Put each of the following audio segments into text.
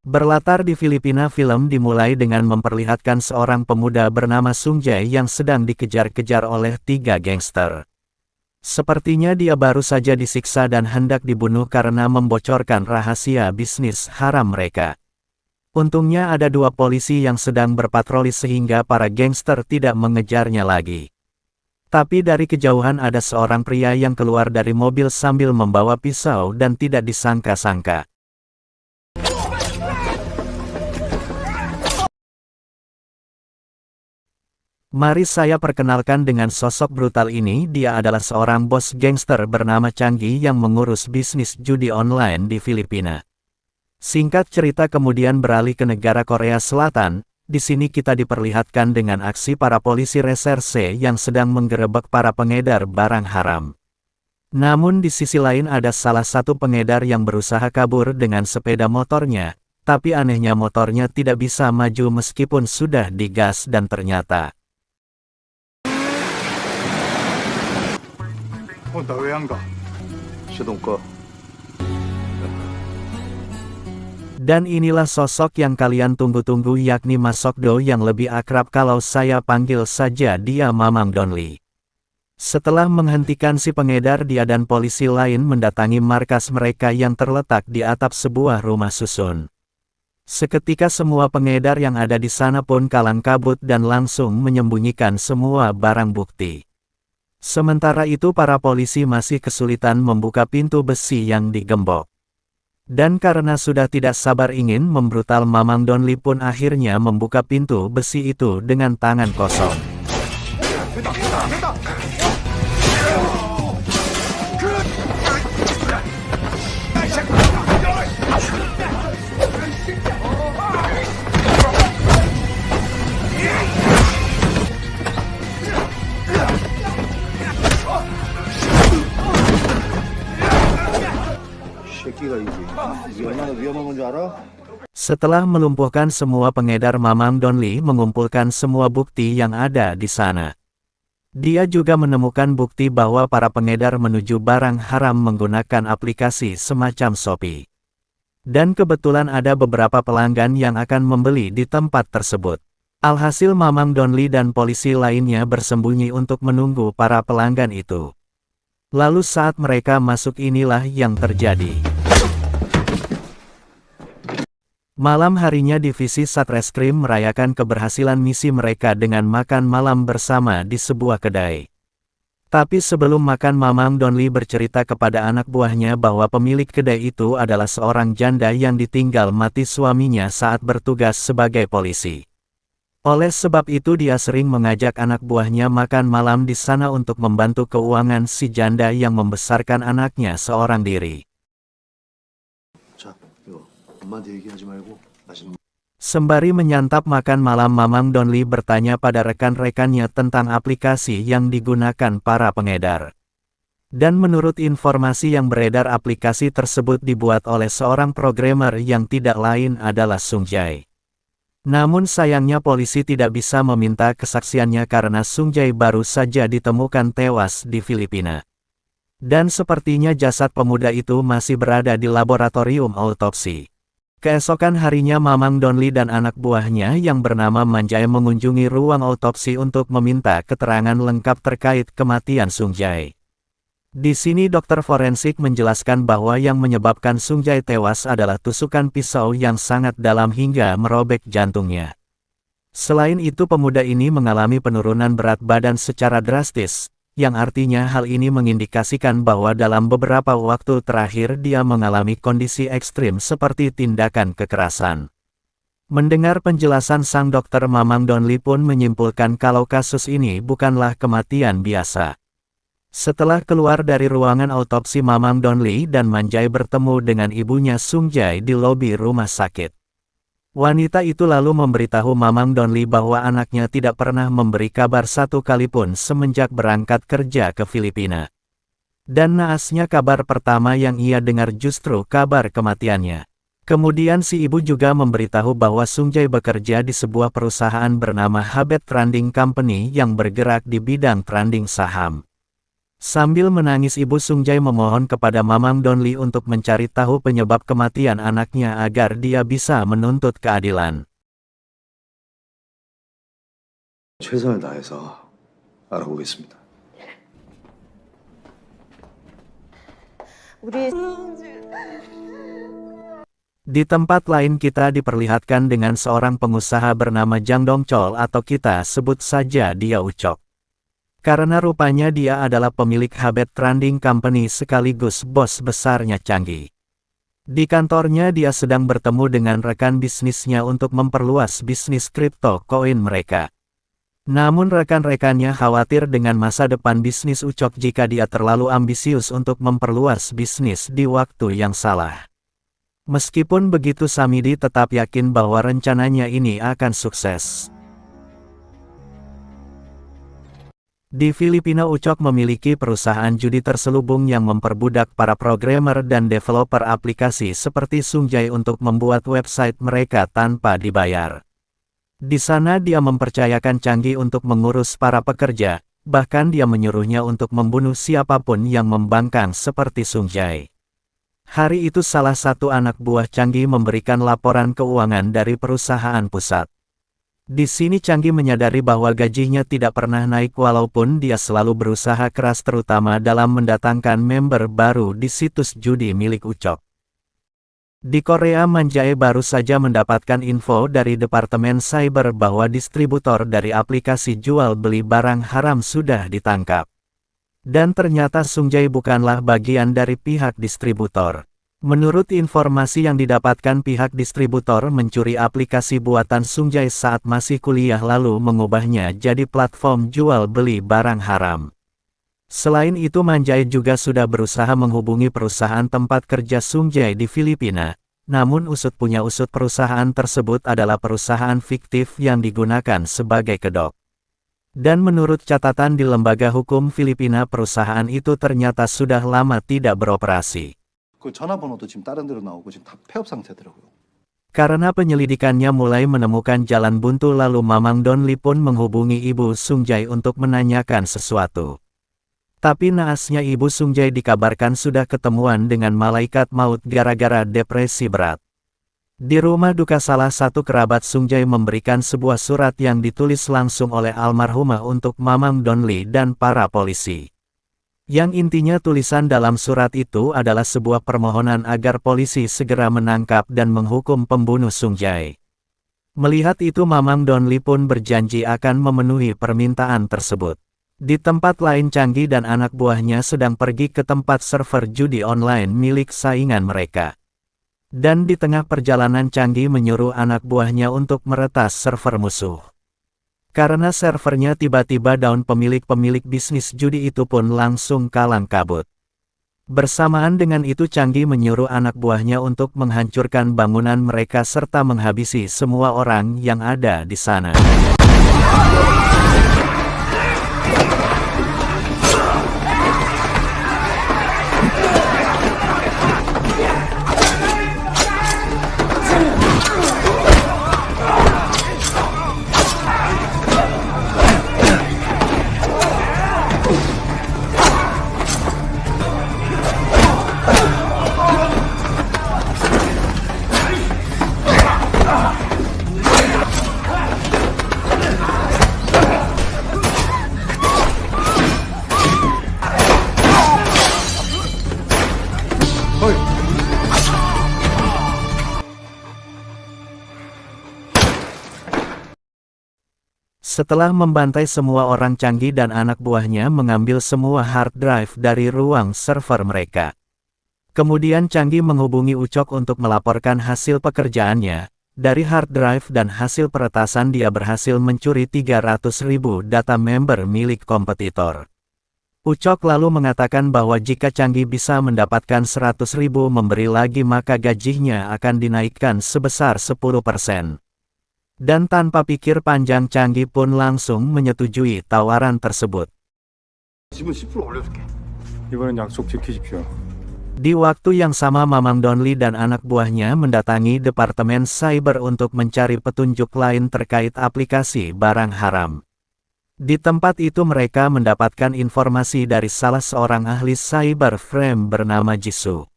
Berlatar di Filipina, film dimulai dengan memperlihatkan seorang pemuda bernama Sung Jae yang sedang dikejar-kejar oleh 3 gangster. Sepertinya dia baru saja disiksa dan hendak dibunuh karena membocorkan rahasia bisnis haram mereka. Untungnya ada 2 polisi yang sedang berpatroli sehingga para gangster tidak mengejarnya lagi. Tapi dari kejauhan ada seorang pria yang keluar dari mobil sambil membawa pisau dan tidak disangka-sangka. Mari saya perkenalkan dengan sosok brutal ini. Dia adalah seorang bos gangster bernama Changi yang mengurus bisnis judi online di Filipina. Singkat cerita kemudian beralih ke negara Korea Selatan. Di sini kita diperlihatkan dengan aksi para polisi reserse yang sedang menggerebek para pengedar barang haram. Namun di sisi lain ada salah satu pengedar yang berusaha kabur dengan sepeda motornya, tapi anehnya motornya tidak bisa maju meskipun sudah digas dan ternyata 나 왜 안 가? 시동 꺼. Dan inilah sosok yang kalian tunggu-tunggu, yakni Mas Sokdo yang lebih akrab kalau saya panggil saja dia Mamang Donli. Setelah menghentikan si pengedar, dia dan polisi lain mendatangi markas mereka yang terletak di atap sebuah rumah susun. Seketika semua pengedar yang ada di sana pun kalang kabut dan langsung menyembunyikan semua barang bukti. Sementara itu para polisi masih kesulitan membuka pintu besi yang digembok. Dan karena sudah tidak sabar ingin membrutal, Mamang Donli pun akhirnya membuka pintu besi itu dengan tangan kosong. Setelah melumpuhkan semua pengedar, Mamang Donli mengumpulkan semua bukti yang ada di sana. Dia juga menemukan bukti bahwa para pengedar menuju barang haram menggunakan aplikasi semacam Shopee. Dan kebetulan ada beberapa pelanggan yang akan membeli di tempat tersebut. Alhasil Mamang Donli dan polisi lainnya bersembunyi untuk menunggu para pelanggan itu. Lalu saat mereka masuk inilah yang terjadi. Malam harinya divisi Satreskrim merayakan keberhasilan misi mereka dengan makan malam bersama di sebuah kedai. Tapi sebelum makan, Mamang Donli bercerita kepada anak buahnya bahwa pemilik kedai itu adalah seorang janda yang ditinggal mati suaminya saat bertugas sebagai polisi. Oleh sebab itu dia sering mengajak anak buahnya makan malam di sana untuk membantu keuangan si janda yang membesarkan anaknya seorang diri. Sembari menyantap makan malam, Mamang Donli bertanya pada rekan-rekannya tentang aplikasi yang digunakan para pengedar. Dan menurut informasi yang beredar, aplikasi tersebut dibuat oleh seorang programmer yang tidak lain adalah Sung Jae. Namun sayangnya polisi tidak bisa meminta kesaksiannya karena Sung Jae baru saja ditemukan tewas di Filipina. Dan sepertinya jasad pemuda itu masih berada di laboratorium autopsi. Keesokan harinya Mamang Donli dan anak buahnya yang bernama Manjae mengunjungi ruang autopsi untuk meminta keterangan lengkap terkait kematian Sung Jae. Di sini dokter forensik menjelaskan bahwa yang menyebabkan Sung Jae tewas adalah tusukan pisau yang sangat dalam hingga merobek jantungnya. Selain itu pemuda ini mengalami penurunan berat badan secara drastis, yang artinya hal ini mengindikasikan bahwa dalam beberapa waktu terakhir dia mengalami kondisi ekstrim seperti tindakan kekerasan. Mendengar penjelasan sang dokter, Mamang Donli pun menyimpulkan kalau kasus ini bukanlah kematian biasa. Setelah keluar dari ruangan autopsi, Mamang Donli dan Manjae bertemu dengan ibunya Sung Jae di lobi rumah sakit. Wanita itu lalu memberitahu Mamang Donli bahwa anaknya tidak pernah memberi kabar satu kali pun semenjak berangkat kerja ke Filipina. Dan naasnya kabar pertama yang ia dengar justru kabar kematiannya. Kemudian si ibu juga memberitahu bahwa Sung Jae bekerja di sebuah perusahaan bernama Habet Trading Company yang bergerak di bidang trading saham. Sambil menangis ibu Sungjai memohon kepada Mamang Donli untuk mencari tahu penyebab kematian anaknya agar dia bisa menuntut keadilan. 최선을 다해서 알아보겠습니다. Di tempat lain kita diperlihatkan dengan seorang pengusaha bernama Jang Dongchol atau kita sebut saja dia Ucok. Karena rupanya dia adalah pemilik Habet Trading Company sekaligus bos besarnya Changi. Di kantornya dia sedang bertemu dengan rekan bisnisnya untuk memperluas bisnis kripto koin mereka. Namun rekan-rekannya khawatir dengan masa depan bisnis Ucok jika dia terlalu ambisius untuk memperluas bisnis di waktu yang salah. Meskipun begitu Samidi tetap yakin bahwa rencananya ini akan sukses. Di Filipina Ucok memiliki perusahaan judi terselubung yang memperbudak para programmer dan developer aplikasi seperti Sungjai untuk membuat website mereka tanpa dibayar. Di sana dia mempercayakan Changi untuk mengurus para pekerja, bahkan dia menyuruhnya untuk membunuh siapapun yang membangkang seperti Sungjai. Hari itu salah satu anak buah Changi memberikan laporan keuangan dari perusahaan pusat. Di sini Changi menyadari bahwa gajinya tidak pernah naik walaupun dia selalu berusaha keras terutama dalam mendatangkan member baru di situs judi milik Ucok. Di Korea Manjae baru saja mendapatkan info dari Departemen Cyber bahwa distributor dari aplikasi jual beli barang haram sudah ditangkap. Dan ternyata Sungjai bukanlah bagian dari pihak distributor. Menurut informasi yang didapatkan pihak distributor mencuri aplikasi buatan Sungjai saat masih kuliah lalu mengubahnya jadi platform jual beli barang haram. Selain itu Manjae juga sudah berusaha menghubungi perusahaan tempat kerja Sungjai di Filipina, namun usut punya usut perusahaan tersebut adalah perusahaan fiktif yang digunakan sebagai kedok. Dan menurut catatan di lembaga hukum Filipina perusahaan itu ternyata sudah lama tidak beroperasi. 그 전화번호도 지금 다른 데로 나오고 지금 다 폐업 상태더라고요. Karena penyelidikannya mulai menemukan jalan buntu lalu Mamang Donli pun menghubungi Ibu Sungjai untuk menanyakan sesuatu. Tapi naasnya Ibu Sungjai dikabarkan sudah ketemuan dengan malaikat maut gara-gara depresi berat. Di rumah duka salah satu kerabat Sungjai memberikan sebuah surat yang ditulis langsung oleh almarhumah untuk Mamang Donli dan para polisi. Yang intinya tulisan dalam surat itu adalah sebuah permohonan agar polisi segera menangkap dan menghukum pembunuh Sungjai. Melihat itu Mamang Donli pun berjanji akan memenuhi permintaan tersebut. Di tempat lain Changi dan anak buahnya sedang pergi ke tempat server judi online milik saingan mereka. Dan di tengah perjalanan Changi menyuruh anak buahnya untuk meretas server musuh. Karena servernya tiba-tiba down pemilik bisnis judi itu pun langsung kalang kabut. Bersamaan dengan itu Changi menyuruh anak buahnya untuk menghancurkan bangunan mereka serta menghabisi semua orang yang ada di sana. Setelah membantai semua orang Changi dan anak buahnya mengambil semua hard drive dari ruang server mereka. Kemudian Changi menghubungi Ucok untuk melaporkan hasil pekerjaannya. Dari hard drive dan hasil peretasan dia berhasil mencuri 300.000 data member milik kompetitor. Ucok lalu mengatakan bahwa jika Changi bisa mendapatkan 100.000 memberi lagi maka gajinya akan dinaikkan sebesar 10%. Dan tanpa pikir panjang Changi pun langsung menyetujui tawaran tersebut. 지분 10% 올려줄게. 이번엔 약속 지키십시오. Di waktu yang sama Mamang Donli dan anak buahnya mendatangi Departemen Cyber untuk mencari petunjuk lain terkait aplikasi barang haram. Di tempat itu mereka mendapatkan informasi dari salah seorang ahli cybercrime bernama Jisoo.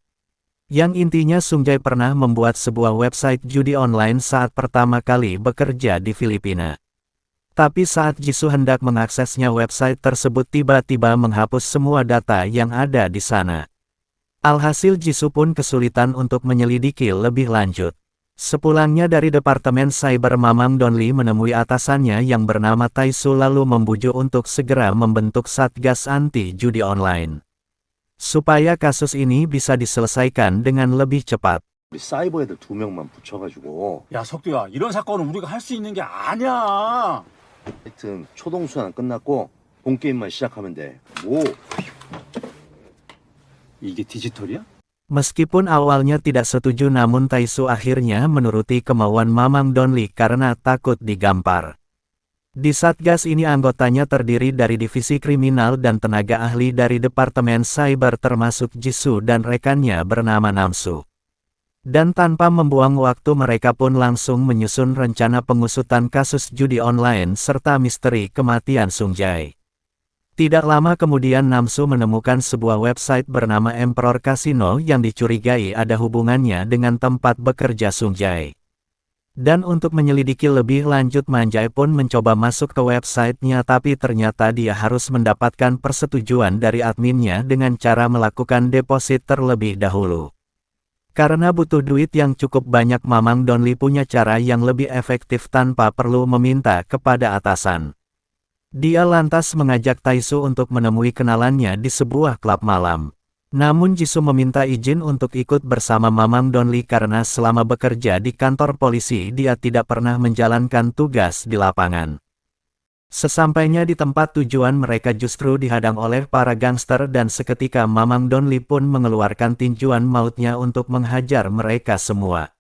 Yang intinya Sungjay pernah membuat sebuah website judi online saat pertama kali bekerja di Filipina. Tapi saat Jisoo hendak mengaksesnya, website tersebut tiba-tiba menghapus semua data yang ada di sana. Alhasil Jisoo pun kesulitan untuk menyelidiki lebih lanjut. Sepulangnya dari Departemen Cyber, Mamang Donli menemui atasannya yang bernama Taisu lalu membujuk untuk segera membentuk Satgas Anti Judi Online. Supaya kasus ini bisa diselesaikan dengan lebih cepat. 우리 사이버 애들 2명만 붙여가지고 야, 석두야, 이런 사건은 우리가 할 수 있는 게 아니야. 하여튼 초동수환 끝났고 본게임만 시작하면 돼. 뭐 이게 디지털이야? Meskipun awalnya tidak setuju, namun Taisu akhirnya menuruti kemauan Mamang Donli karena takut digampar. Di Satgas ini anggotanya terdiri dari divisi kriminal dan tenaga ahli dari Departemen Cyber termasuk Jisoo dan rekannya bernama Namsu. Dan tanpa membuang waktu mereka pun langsung menyusun rencana pengusutan kasus judi online serta misteri kematian Sungjay. Tidak lama kemudian Namsu menemukan sebuah website bernama Emperor Casino yang dicurigai ada hubungannya dengan tempat bekerja Sungjay. Dan untuk menyelidiki lebih lanjut, Manjay pun mencoba masuk ke websitenya, tapi ternyata dia harus mendapatkan persetujuan dari adminnya dengan cara melakukan deposit terlebih dahulu. Karena butuh duit yang cukup banyak, Mamang Donli punya cara yang lebih efektif tanpa perlu meminta kepada atasan. Dia lantas mengajak Taisu untuk menemui kenalannya di sebuah klub malam. Namun Jisoo meminta izin untuk ikut bersama Mamang Donli karena selama bekerja di kantor polisi dia tidak pernah menjalankan tugas di lapangan. Sesampainya di tempat tujuan, mereka justru dihadang oleh para gangster dan seketika Mamang Donli pun mengeluarkan tinjuan mautnya untuk menghajar mereka semua.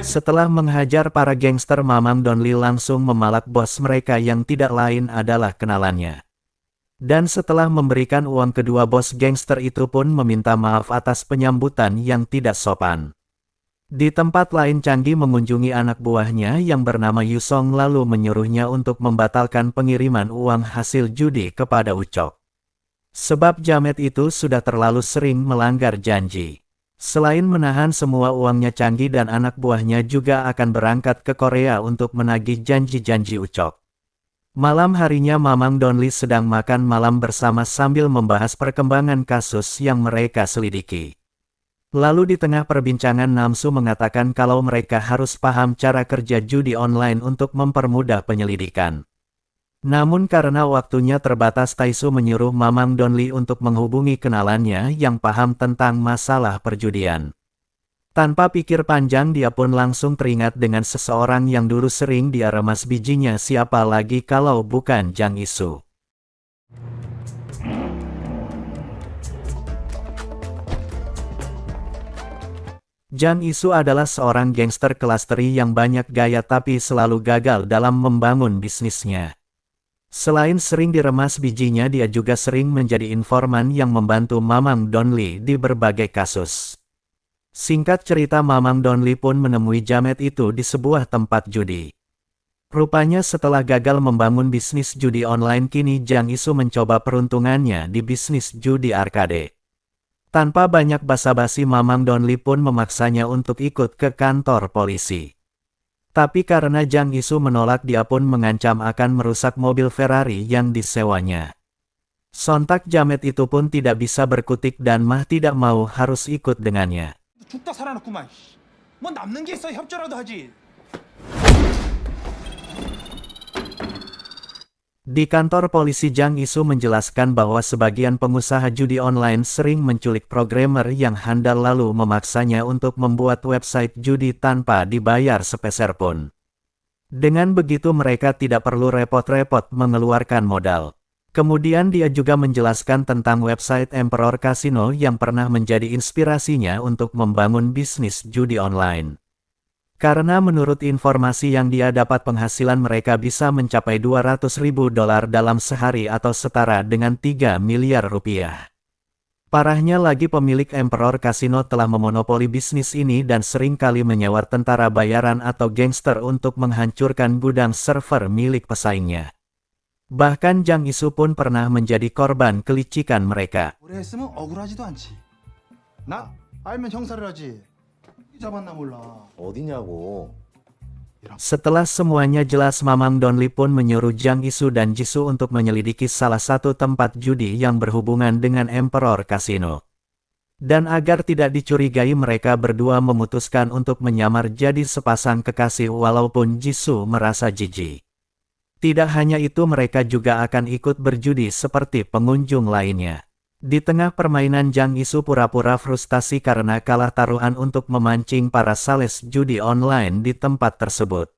Setelah menghajar para gangster, Mamang Donli langsung memalak bos mereka yang tidak lain adalah kenalannya. Dan setelah memberikan uang, kedua bos gangster itu pun meminta maaf atas penyambutan yang tidak sopan. Di tempat lain, Changi mengunjungi anak buahnya yang bernama Yusong lalu menyuruhnya untuk membatalkan pengiriman uang hasil judi kepada Ucok. Sebab jamet itu sudah terlalu sering melanggar janji. Selain menahan semua uangnya, Changi dan anak buahnya juga akan berangkat ke Korea untuk menagih janji-janji Ucok. Malam harinya Mamang Donli sedang makan malam bersama sambil membahas perkembangan kasus yang mereka selidiki. Lalu di tengah perbincangan Namsu mengatakan kalau mereka harus paham cara kerja judi online untuk mempermudah penyelidikan. Namun karena waktunya terbatas, Taisu menyuruh Mamang Donli untuk menghubungi kenalannya yang paham tentang masalah perjudian. Tanpa pikir panjang dia pun langsung teringat dengan seseorang yang dulu sering dia remas bijinya, siapa lagi kalau bukan Jang Isu. Jang Isu adalah seorang gangster kelas teri yang banyak gaya tapi selalu gagal dalam membangun bisnisnya. Selain sering diremas bijinya, dia juga sering menjadi informan yang membantu Mamang Donli di berbagai kasus. Singkat cerita, Mamang Donli pun menemui jamet itu di sebuah tempat judi. Rupanya setelah gagal membangun bisnis judi online, kini Jang Isu mencoba peruntungannya di bisnis judi arcade. Tanpa banyak basa-basi, Mamang Donli pun memaksanya untuk ikut ke kantor polisi. Tapi karena Jang Isu menolak, dia pun mengancam akan merusak mobil Ferrari yang disewanya. Sontak jamet itu pun tidak bisa berkutik dan mah tidak mau harus ikut dengannya. 죽다 살아났구만. 뭐 남는 게 있어 협조라도 하지. Di kantor polisi, Jang Isu menjelaskan bahwa sebagian pengusaha judi online sering menculik programmer yang handal lalu memaksanya untuk membuat website judi tanpa dibayar sepeser pun. Dengan begitu mereka tidak perlu repot-repot mengeluarkan modal. Kemudian dia juga menjelaskan tentang website Emperor Casino yang pernah menjadi inspirasinya untuk membangun bisnis judi online. Karena menurut informasi yang dia dapat penghasilan mereka bisa mencapai $200.000 dalam sehari atau setara dengan 3 miliar rupiah. Parahnya lagi pemilik Emperor Casino telah memonopoli bisnis ini dan sering kali menyewa tentara bayaran atau gangster untuk menghancurkan gudang server milik pesaingnya. Bahkan Jang Isu pun pernah menjadi korban kelicikan mereka. 오래 했으면 억울하지도 않지. 나 알면 형사를 하지. 잡았나 몰라. 어디냐고. Setelah semuanya jelas, Mamang Donli pun menyuruh Jang Isu dan Jisoo untuk menyelidiki salah satu tempat judi yang berhubungan dengan Emperor Casino. Dan agar tidak dicurigai, mereka berdua memutuskan untuk menyamar jadi sepasang kekasih walaupun Jisoo merasa jijik. Tidak hanya itu, mereka juga akan ikut berjudi seperti pengunjung lainnya. Di tengah permainan, Jang Isu pura-pura frustasi karena kalah taruhan untuk memancing para sales judi online di tempat tersebut.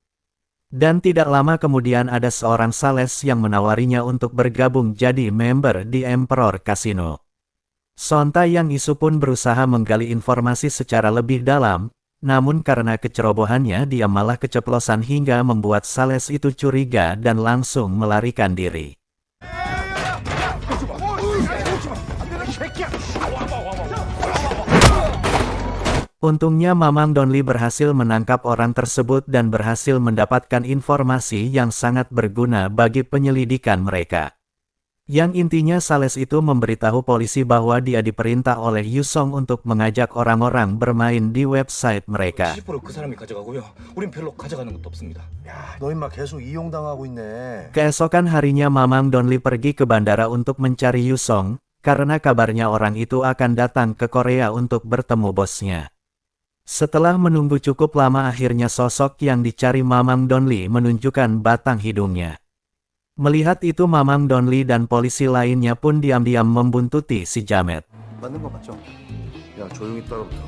Dan tidak lama kemudian ada seorang sales yang menawarinya untuk bergabung jadi member di Emperor Casino. Sontai Jang Isu pun berusaha menggali informasi secara lebih dalam, namun karena kecerobohannya dia malah keceplosan hingga membuat sales itu curiga dan langsung melarikan diri. Untungnya Mamang Donli berhasil menangkap orang tersebut dan berhasil mendapatkan informasi yang sangat berguna bagi penyelidikan mereka. Yang intinya sales itu memberitahu polisi bahwa dia diperintah oleh Yusong untuk mengajak orang-orang bermain di website mereka. 70% 그 사람이 가져가고요. 우린 별로 가져가는 것도 없습니다. 야, 너 임마 계속 이용당하고 있네. Keesokan harinya Mamang Donli pergi ke bandara untuk mencari Yusong, karena kabarnya orang itu akan datang ke Korea untuk bertemu bosnya. Setelah menunggu cukup lama, akhirnya sosok yang dicari Mamang Donli menunjukkan batang hidungnya. Melihat itu, Mamang Donli dan polisi lainnya pun diam-diam membuntuti si Jamet. 맞는 거 맞죠? 야, 조용히 따라붙어.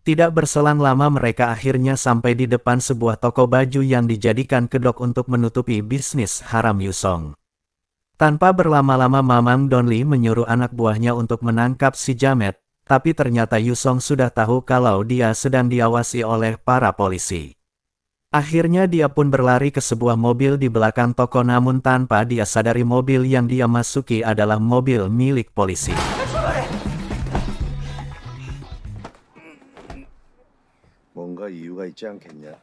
Tidak berselang lama mereka akhirnya sampai di depan sebuah toko baju yang dijadikan kedok untuk menutupi bisnis haram Yusong. Tanpa berlama-lama, Mamang Donli menyuruh anak buahnya untuk menangkap si Jamet, tapi ternyata Yusong sudah tahu kalau dia sedang diawasi oleh para polisi. Akhirnya dia pun berlari ke sebuah mobil di belakang toko, namun tanpa dia sadari mobil yang dia masuki adalah mobil milik polisi. 뭔가 이유가 있지 않겠냐?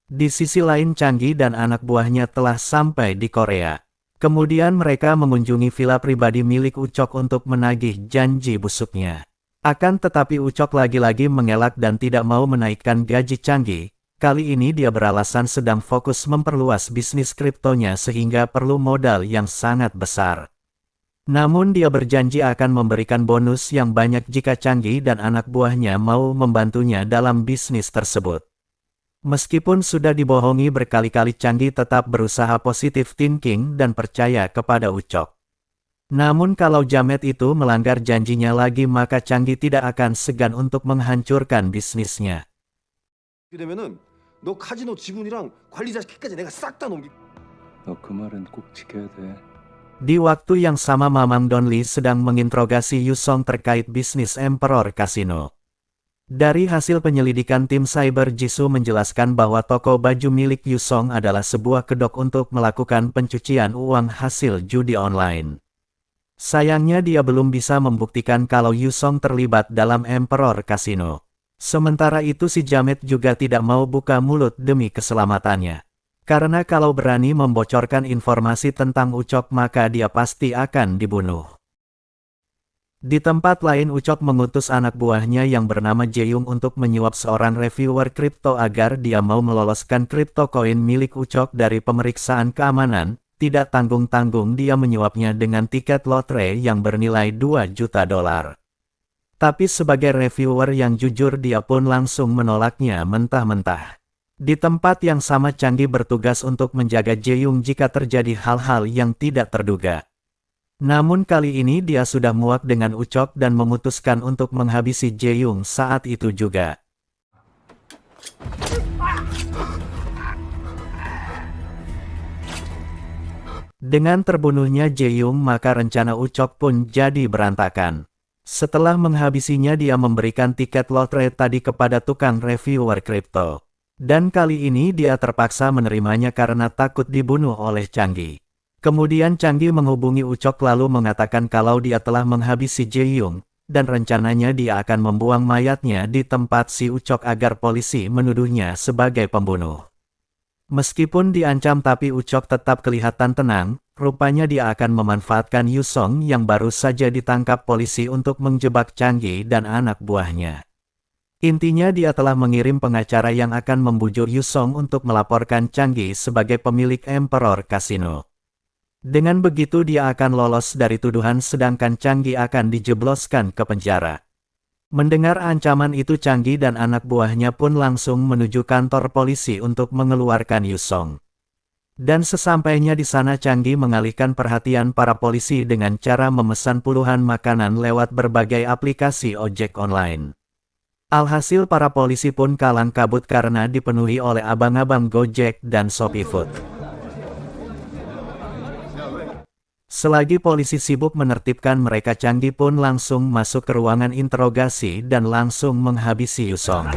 Di sisi lain, Changgi dan anak buahnya telah sampai di Korea. Kemudian mereka mengunjungi villa pribadi milik Ucok untuk menagih janji busuknya. Akan tetapi Ucok lagi-lagi mengelak dan tidak mau menaikkan gaji Changgi. Kali ini dia beralasan sedang fokus memperluas bisnis kriptonya sehingga perlu modal yang sangat besar. Namun dia berjanji akan memberikan bonus yang banyak jika Changgi dan anak buahnya mau membantunya dalam bisnis tersebut. Meskipun sudah dibohongi berkali-kali, Changgi tetap berusaha positive thinking dan percaya kepada Ucok. Namun kalau Jamet itu melanggar janjinya lagi, maka Changgi tidak akan segan untuk menghancurkan bisnisnya. 이렇게 되면은 너 카지노 지분이랑 관리자 키까지 내가 싹 다 넘기. 너 그 말은 꼭 지켜야 돼. Di waktu yang sama, Mamang Donli sedang menginterogasi Yusong terkait bisnis Emperor Casino. Dari hasil penyelidikan tim cyber, Jisoo menjelaskan bahwa toko baju milik Yusong adalah sebuah kedok untuk melakukan pencucian uang hasil judi online. Sayangnya dia belum bisa membuktikan kalau Yusong terlibat dalam Emperor Casino. Sementara itu si Jamet juga tidak mau buka mulut demi keselamatannya. Karena kalau berani membocorkan informasi tentang Ucok maka dia pasti akan dibunuh. Di tempat lain, Ucok mengutus anak buahnya yang bernama Jaeyoung untuk menyuap seorang reviewer kripto agar dia mau meloloskan kripto koin milik Ucok dari pemeriksaan keamanan. Tidak tanggung-tanggung dia menyuapnya dengan tiket lotre yang bernilai $2 juta. Tapi sebagai reviewer yang jujur, dia pun langsung menolaknya mentah-mentah. Di tempat yang sama, Changgi bertugas untuk menjaga Jaeyoung jika terjadi hal-hal yang tidak terduga. Namun kali ini dia sudah muak dengan Ucok dan memutuskan untuk menghabisi Jaeyoung saat itu juga. Dengan terbunuhnya Jaeyoung, maka rencana Ucok pun jadi berantakan. Setelah menghabisinya dia memberikan tiket lotre tadi kepada tukang reviewer kripto. Dan kali ini dia terpaksa menerimanya karena takut dibunuh oleh Changi. Kemudian Changi menghubungi Ucok lalu mengatakan kalau dia telah menghabisi Jae-young, dan rencananya dia akan membuang mayatnya di tempat si Ucok agar polisi menuduhnya sebagai pembunuh. Meskipun diancam tapi Ucok tetap kelihatan tenang, rupanya dia akan memanfaatkan Yusong yang baru saja ditangkap polisi untuk menjebak Changi dan anak buahnya. Intinya dia telah mengirim pengacara yang akan membujuk Yusong untuk melaporkan Changi sebagai pemilik Emperor Casino. Dengan begitu dia akan lolos dari tuduhan sedangkan Changi akan dijebloskan ke penjara. Mendengar ancaman itu Changi dan anak buahnya pun langsung menuju kantor polisi untuk mengeluarkan Yusong. Dan sesampainya di sana Changi mengalihkan perhatian para polisi dengan cara memesan puluhan makanan lewat berbagai aplikasi ojek online. Alhasil para polisi pun kalang kabut karena dipenuhi oleh abang-abang Gojek dan Shopee Food. Selagi polisi sibuk menertibkan mereka Changi pun langsung masuk ke ruangan interogasi dan langsung menghabisi Yusong.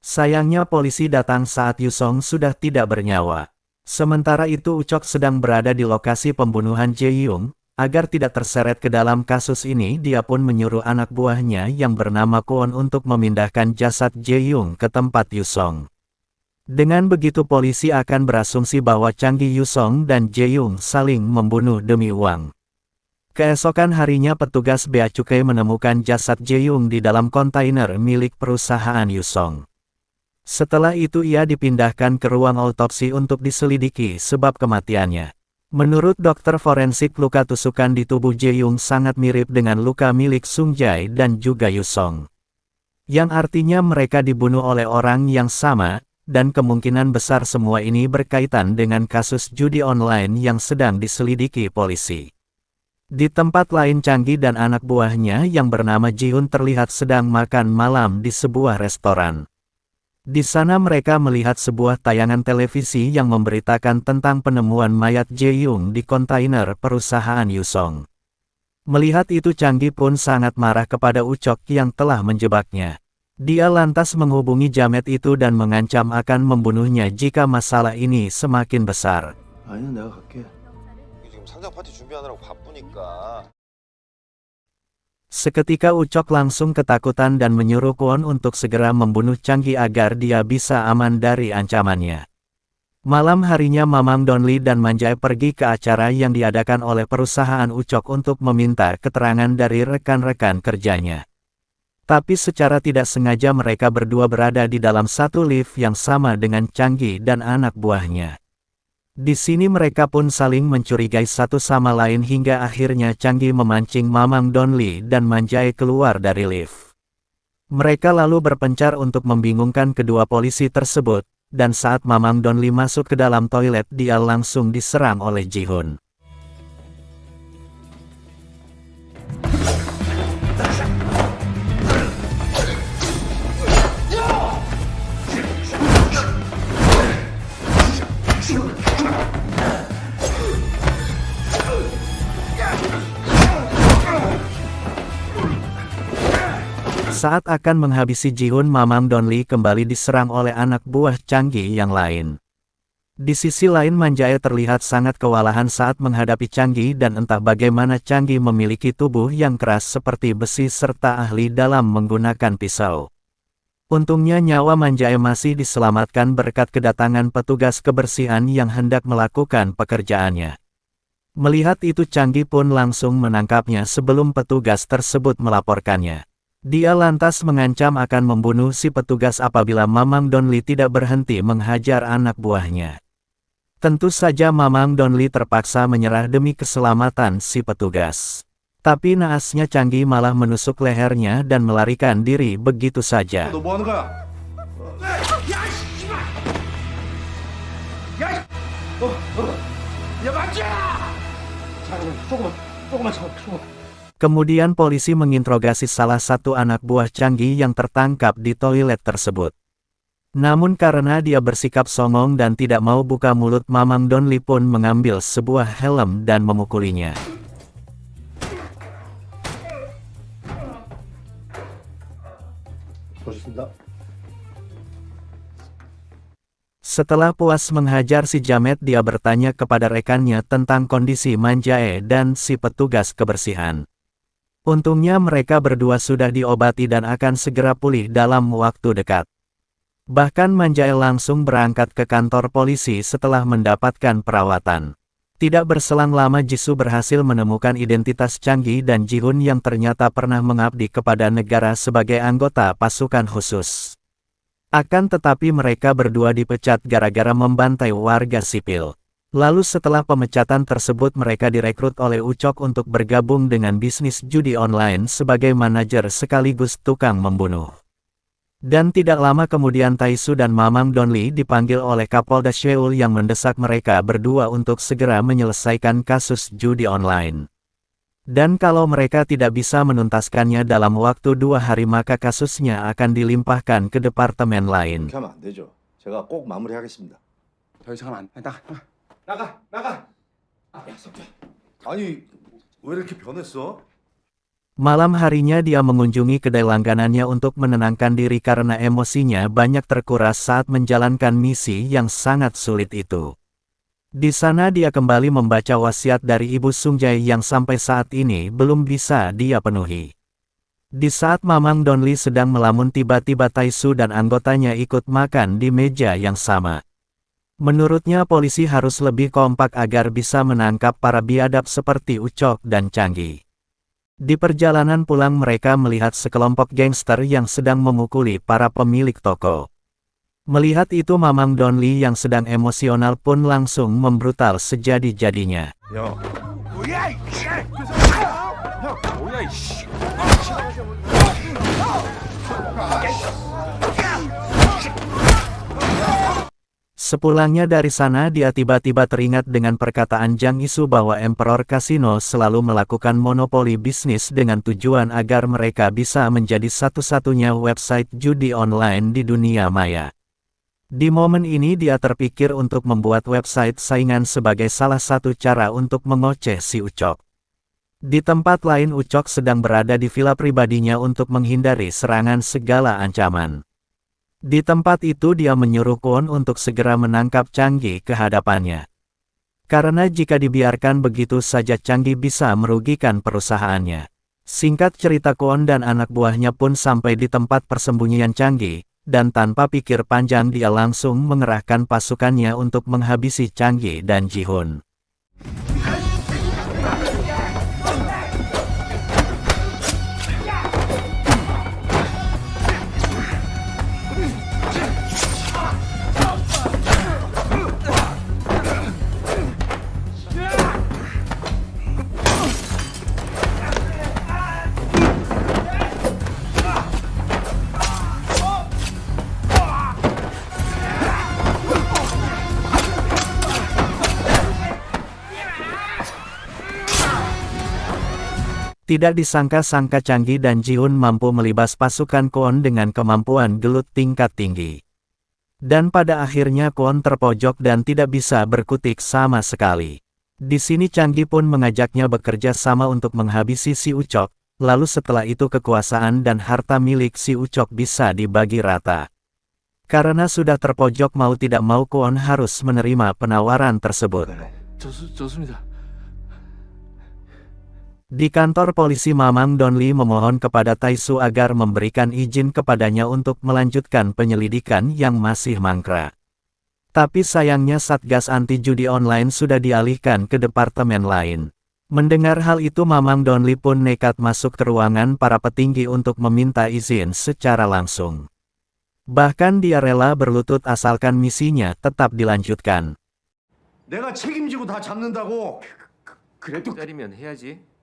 Sayangnya polisi datang saat Yusong sudah tidak bernyawa. Sementara itu Ucok sedang berada di lokasi pembunuhan Jae-young. Agar tidak terseret ke dalam kasus ini dia pun menyuruh anak buahnya yang bernama Kwon untuk memindahkan jasad Jae-young ke tempat Yusong. Dengan begitu polisi akan berasumsi bahwa Changi Yusong dan Jae-young saling membunuh demi uang. Keesokan harinya petugas bea cukai menemukan jasad Jae-young di dalam kontainer milik perusahaan Yusong. Setelah itu ia dipindahkan ke ruang autopsi untuk diselidiki sebab kematiannya. Menurut dokter forensik luka tusukan di tubuh Jae-young sangat mirip dengan luka milik Sung Jae dan juga Yusong. Yang artinya mereka dibunuh oleh orang yang sama, dan kemungkinan besar semua ini berkaitan dengan kasus judi online yang sedang diselidiki polisi. Di tempat lain Changi dan anak buahnya yang bernama Ji-hun terlihat sedang makan malam di sebuah restoran. Di sana mereka melihat sebuah tayangan televisi yang memberitakan tentang penemuan mayat Jae-young di kontainer perusahaan Yusong. Melihat itu Changi pun sangat marah kepada Ucok yang telah menjebaknya. Dia lantas menghubungi jamet itu dan mengancam akan membunuhnya jika masalah ini semakin besar. 아니야, 내가 갈게. 지금 상장 파티 준비하느라고 바쁘니까. Seketika Ucok langsung ketakutan dan menyuruh Kwon untuk segera membunuh Changi agar dia bisa aman dari ancamannya. Malam harinya Mamang Donli dan Manjae pergi ke acara yang diadakan oleh perusahaan Ucok untuk meminta keterangan dari rekan-rekan kerjanya. Tapi secara tidak sengaja mereka berdua berada di dalam satu lift yang sama dengan Changi dan anak buahnya. Di sini mereka pun saling mencurigai satu sama lain hingga akhirnya Changi memancing Mamang Donli dan Manjae keluar dari lift. Mereka lalu berpencar untuk membingungkan kedua polisi tersebut, dan saat Mamang Donli masuk ke dalam toilet dia langsung diserang oleh Ji-hun. Saat akan menghabisi Ji-hun, Mamang Donli kembali diserang oleh anak buah Changi yang lain. Di sisi lain Manjae terlihat sangat kewalahan saat menghadapi Changi dan entah bagaimana Changi memiliki tubuh yang keras seperti besi serta ahli dalam menggunakan pisau. Untungnya nyawa Manjae masih diselamatkan berkat kedatangan petugas kebersihan yang hendak melakukan pekerjaannya. Melihat itu Changi pun langsung menangkapnya sebelum petugas tersebut melaporkannya. Dia lantas mengancam akan membunuh si petugas apabila Mamang Donli tidak berhenti menghajar anak buahnya. Tentu saja Mamang Donli terpaksa menyerah demi keselamatan si petugas. Tapi naasnya Changi malah menusuk lehernya dan melarikan diri begitu saja. 너 뭐 하는 거야? 야, 만지야! 조금만 참아. Kemudian polisi menginterogasi salah satu anak buah Changi yang tertangkap di toilet tersebut. Namun karena dia bersikap songong dan tidak mau buka mulut, Mamang Donli pun mengambil sebuah helm dan memukulinya. 수고하셨습니다. Setelah puas menghajar si Jamet, dia bertanya kepada rekannya tentang kondisi Manjae dan si petugas kebersihan. Untungnya mereka berdua sudah diobati dan akan segera pulih dalam waktu dekat. Bahkan Manjae langsung berangkat ke kantor polisi setelah mendapatkan perawatan. Tidak berselang lama Jisoo berhasil menemukan identitas Changi dan Jihun yang ternyata pernah mengabdi kepada negara sebagai anggota pasukan khusus. Akan tetapi mereka berdua dipecat gara-gara membantai warga sipil. Lalu setelah pemecatan tersebut mereka direkrut oleh Ucok untuk bergabung dengan bisnis judi online sebagai manajer sekaligus tukang membunuh. Dan tidak lama kemudian Taesu dan Mamang Donli dipanggil oleh Kapolda Seoul yang mendesak mereka berdua untuk segera menyelesaikan kasus judi online. Dan kalau mereka tidak bisa menuntaskannya dalam waktu 2 hari maka kasusnya akan dilimpahkan ke departemen lain. 그렇게 하면 안 되죠. 제가 꼭 마무리하겠습니다. 더 이상은 안 나가. 나가. 아니 왜 이렇게 변했어? Malam harinya dia mengunjungi kedai langganannya untuk menenangkan diri karena emosinya banyak terkuras saat menjalankan misi yang sangat sulit itu. Di sana dia kembali membaca wasiat dari Ibu Sungjae yang sampai saat ini belum bisa dia penuhi. Di saat Mamang Donli sedang melamun tiba-tiba Taesu dan anggotanya ikut makan di meja yang sama. Menurutnya polisi harus lebih kompak agar bisa menangkap para biadab seperti Ucok dan Changi. Di perjalanan pulang mereka melihat sekelompok gangster yang sedang memukuli para pemilik toko. Melihat itu Mamang Donli yang sedang emosional pun langsung membrutal sejadi-jadinya. 야, Sepulangnya dari sana dia tiba-tiba teringat dengan perkataan Jang Isu bahwa Emperor Casino selalu melakukan monopoli bisnis dengan tujuan agar mereka bisa menjadi satu-satunya website judi online di dunia maya. Di momen ini dia terpikir untuk membuat website saingan sebagai salah satu cara untuk mengoceh si Ucok. Di tempat lain Ucok sedang berada di villa pribadinya untuk menghindari serangan segala ancaman. Di tempat itu dia menyuruh Kwon untuk segera menangkap Changi ke hadapannya. Karena jika dibiarkan begitu saja Changi bisa merugikan perusahaannya. Singkat cerita Kwon dan anak buahnya pun sampai di tempat persembunyian Changi, dan tanpa pikir panjang dia langsung mengerahkan pasukannya untuk menghabisi Changi dan Jihun. Tidak disangka-sangka Changi dan Jihun mampu melibas pasukan Kwon dengan kemampuan gelut tingkat tinggi. Dan pada akhirnya Kwon terpojok dan tidak bisa berkutik sama sekali. Di sini Changi pun mengajaknya bekerja sama untuk menghabisi si Ucok, lalu setelah itu kekuasaan dan harta milik si Ucok bisa dibagi rata. Karena sudah terpojok mau tidak mau Kwon harus menerima penawaran tersebut. 좋습니다. Di kantor polisi Mamang Donli memohon kepada Taesu agar memberikan izin kepadanya untuk melanjutkan penyelidikan yang masih mangkrak. Tapi sayangnya Satgas Anti Judi Online sudah dialihkan ke departemen lain. Mendengar hal itu Mamang Donli pun nekat masuk ke ruangan para petinggi untuk meminta izin secara langsung. Bahkan dia rela berlutut asalkan misinya tetap dilanjutkan. 내가 책임지고 다 잡는다고. 그래도 때리면 해야지.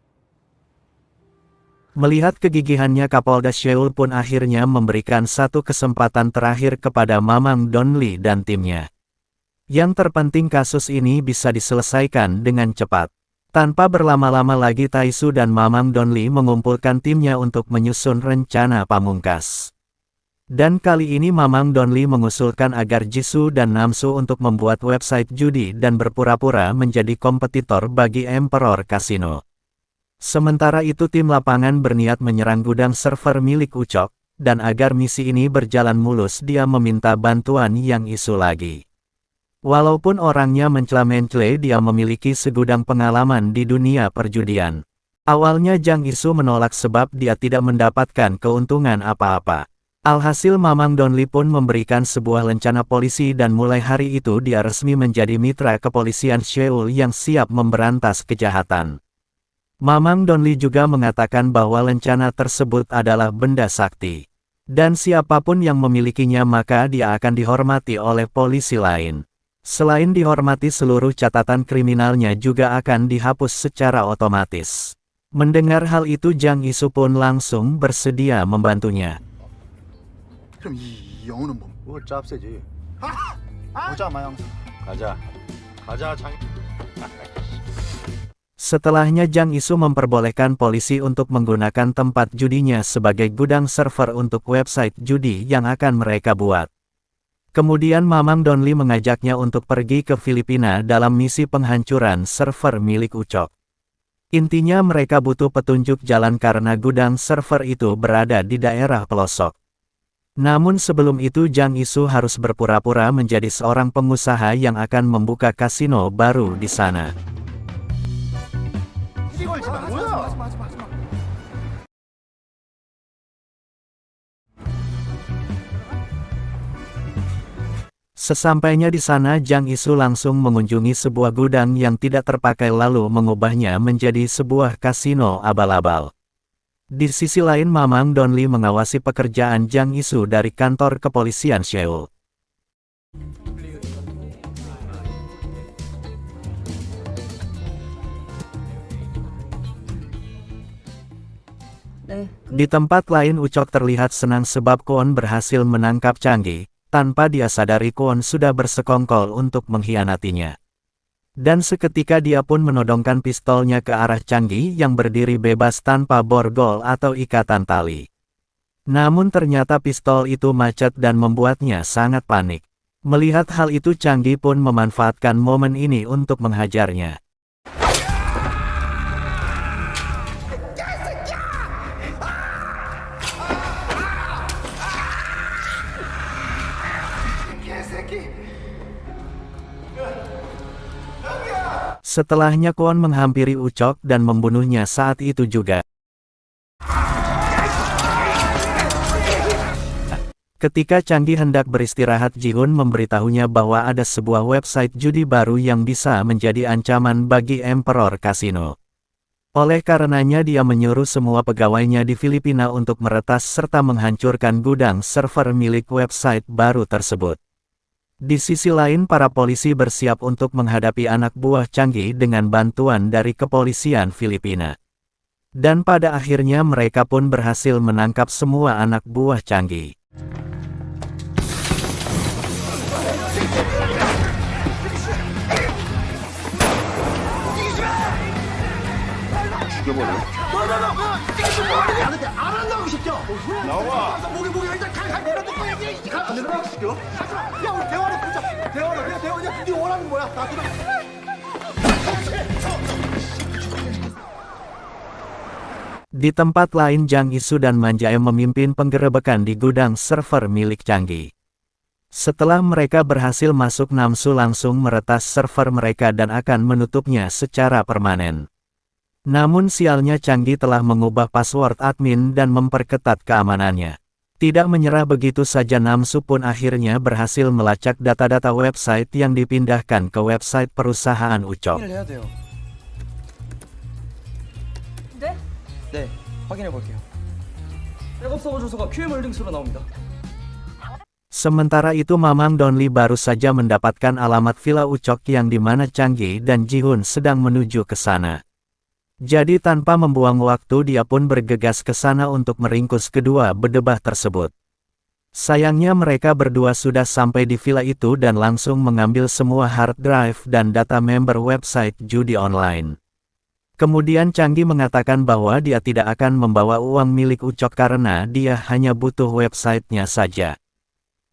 Melihat kegigihannya Kapolda Seoul pun akhirnya memberikan satu kesempatan terakhir kepada Mamang Donli dan timnya. Yang terpenting kasus ini bisa diselesaikan dengan cepat. Tanpa berlama-lama lagi Taesu dan Mamang Donli mengumpulkan timnya untuk menyusun rencana pamungkas. Dan kali ini Mamang Donli mengusulkan agar Jisoo dan Namsu untuk membuat website judi dan berpura-pura menjadi kompetitor bagi Emperor Casino. Sementara itu tim lapangan berniat menyerang gudang server milik Ucok, dan agar misi ini berjalan mulus dia meminta bantuan Yang Isu lagi. Walaupun orangnya mencela-mencela, dia memiliki segudang pengalaman di dunia perjudian. Awalnya Jang Isu menolak sebab dia tidak mendapatkan keuntungan apa-apa. Alhasil Mamang Donli pun memberikan sebuah lencana polisi dan mulai hari itu dia resmi menjadi mitra kepolisian Seoul yang siap memberantas kejahatan. Mamang Donli juga mengatakan bahwa lencana tersebut adalah benda sakti. Dan siapapun yang memilikinya maka dia akan dihormati oleh polisi lain. Selain dihormati, seluruh catatan kriminalnya juga akan dihapus secara otomatis. Mendengar hal itu Jang Isu pun langsung bersedia membantunya. 그럼 이 영어는 뭐? 뭐 짭새지. 보자 마영사. 가자 장. Setelahnya Jang Isu memperbolehkan polisi untuk menggunakan tempat judinya sebagai gudang server untuk website judi yang akan mereka buat. Kemudian Mamang Donli mengajaknya untuk pergi ke Filipina dalam misi penghancuran server milik Ucok. Intinya mereka butuh petunjuk jalan karena gudang server itu berada di daerah pelosok. Namun sebelum itu Jang Isu harus berpura-pura menjadi seorang pengusaha yang akan membuka kasino baru di sana. Sesampainya di sana Jang Isu langsung mengunjungi sebuah gudang yang tidak terpakai lalu mengubahnya menjadi sebuah kasino abal-abal. Di sisi lain Mamang Donli mengawasi pekerjaan Jang Isu dari kantor kepolisian Seoul. Di tempat lain Ucok terlihat senang sebab Kwon berhasil menangkap Changi, tanpa dia sadari Kwon sudah bersekongkol untuk mengkhianatinya. Dan seketika dia pun menodongkan pistolnya ke arah Changi yang berdiri bebas tanpa borgol atau ikatan tali. Namun ternyata pistol itu macet dan membuatnya sangat panik. Melihat hal itu Changi pun memanfaatkan momen ini untuk menghajarnya. Setelahnya Kwon menghampiri Ucok dan membunuhnya saat itu juga. Ketika Changi hendak beristirahat Ji-hun memberitahunya bahwa ada sebuah website judi baru yang bisa menjadi ancaman bagi Emperor Casino. Oleh karenanya dia menyuruh semua pegawainya di Filipina untuk meretas serta menghancurkan gudang server milik website baru tersebut. Di sisi lain para polisi bersiap untuk menghadapi anak buah Changi dengan bantuan dari kepolisian Filipina. Dan pada akhirnya mereka pun berhasil menangkap semua anak buah Changi. Di tempat lain Jang Isu dan Man Jae memimpin penggerebekan di gudang server milik Changi. Setelah mereka berhasil masuk Namsu langsung meretas server mereka dan akan menutupnya secara permanen. Namun sialnya Changi telah mengubah password admin dan memperketat keamanannya. Tidak menyerah begitu saja Namsu pun akhirnya berhasil melacak data-data website yang dipindahkan ke website perusahaan Ucok. 네, 확인해 볼게요. 백업 서버 주소가 QM홀딩스로 나옵니다. Sementara itu Mamang Donli baru saja mendapatkan alamat Villa Ucok yang dimana Changi dan Ji-hun sedang menuju ke sana. Jadi tanpa membuang waktu dia pun bergegas ke sana untuk meringkus kedua bedebah tersebut. Sayangnya mereka berdua sudah sampai di villa itu dan langsung mengambil semua hard drive dan data member website judi online. Kemudian Changi mengatakan bahwa dia tidak akan membawa uang milik Ucok karena dia hanya butuh websitenya saja.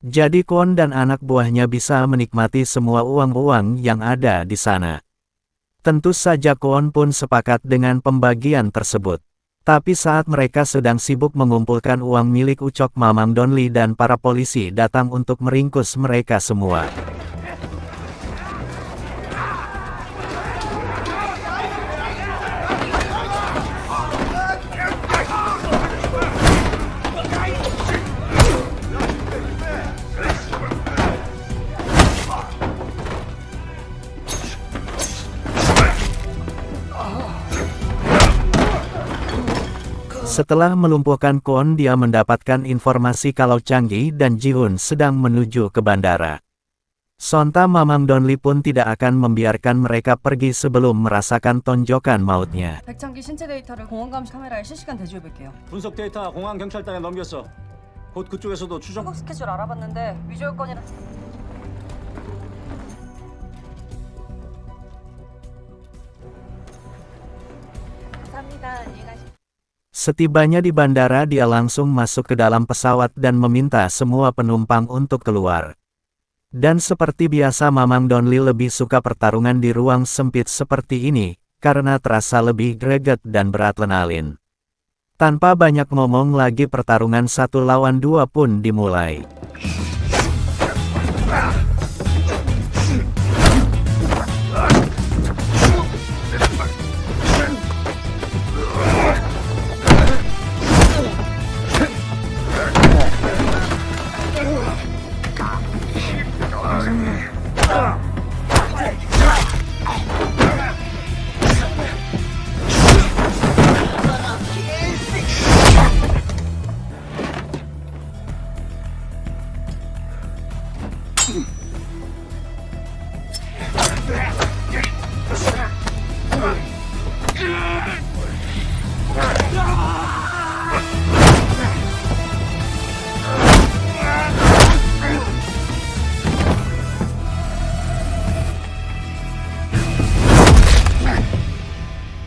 Jadi Kwon dan anak buahnya bisa menikmati semua uang-uang yang ada di sana. Tentu saja Kwon pun sepakat dengan pembagian tersebut. Tapi saat mereka sedang sibuk mengumpulkan uang milik Ucok, Mamang Donli dan para polisi datang untuk meringkus mereka semua. Setelah melumpuhkan Kwon, dia mendapatkan informasi kalau Changgi dan Ji-hun sedang menuju ke bandara. Sonta Mamang Donli pun tidak akan membiarkan mereka pergi sebelum merasakan tonjokan mautnya. 백창기 신체 데이터를 공원 감시 카메라에 실시간 대조해 볼게요. 분석 데이터 공항 경찰단에 넘겼어. 곧 그쪽에서도 추적. 출국 스케줄 알아봤는데 위조 요건이라. 감사합니다. 안녕히 가십시오. Setibanya di bandara, dia langsung masuk ke dalam pesawat dan meminta semua penumpang untuk keluar. Dan seperti biasa, Mamang Donli lebih suka pertarungan di ruang sempit seperti ini, karena terasa lebih greget dan beradrenalin. Tanpa banyak ngomong lagi, pertarungan 1 lawan 2 pun dimulai.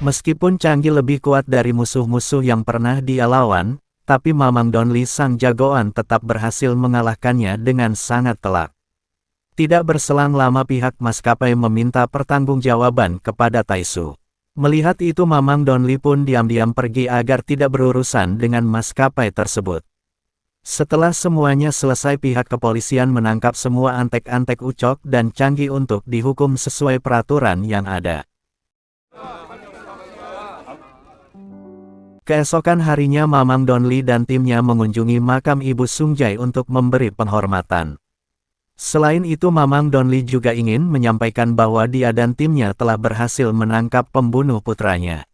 Meskipun Changgi lebih kuat dari musuh-musuh yang pernah dia lawan, tapi Mamang Donli sang jagoan tetap berhasil mengalahkannya dengan sangat telak. Tidak berselang lama, pihak maskapai meminta pertanggungjawaban kepada Taisu. Melihat itu, Mamang Donli pun diam-diam pergi agar tidak berurusan dengan maskapai tersebut. Setelah semuanya selesai, pihak kepolisian menangkap semua antek-antek Ucok dan Changgi untuk dihukum sesuai peraturan yang ada. Keesokan harinya, Mamang Donli dan timnya mengunjungi makam Ibu Sungjai untuk memberi penghormatan. Selain itu, Mamang Donli juga ingin menyampaikan bahwa dia dan timnya telah berhasil menangkap pembunuh putranya.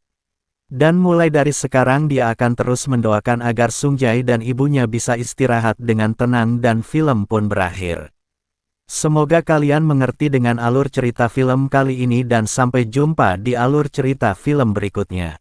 Dan mulai dari sekarang dia akan terus mendoakan agar Sungjai dan ibunya bisa istirahat dengan tenang dan film pun berakhir. Semoga kalian mengerti dengan alur cerita film kali ini dan sampai jumpa di alur cerita film berikutnya.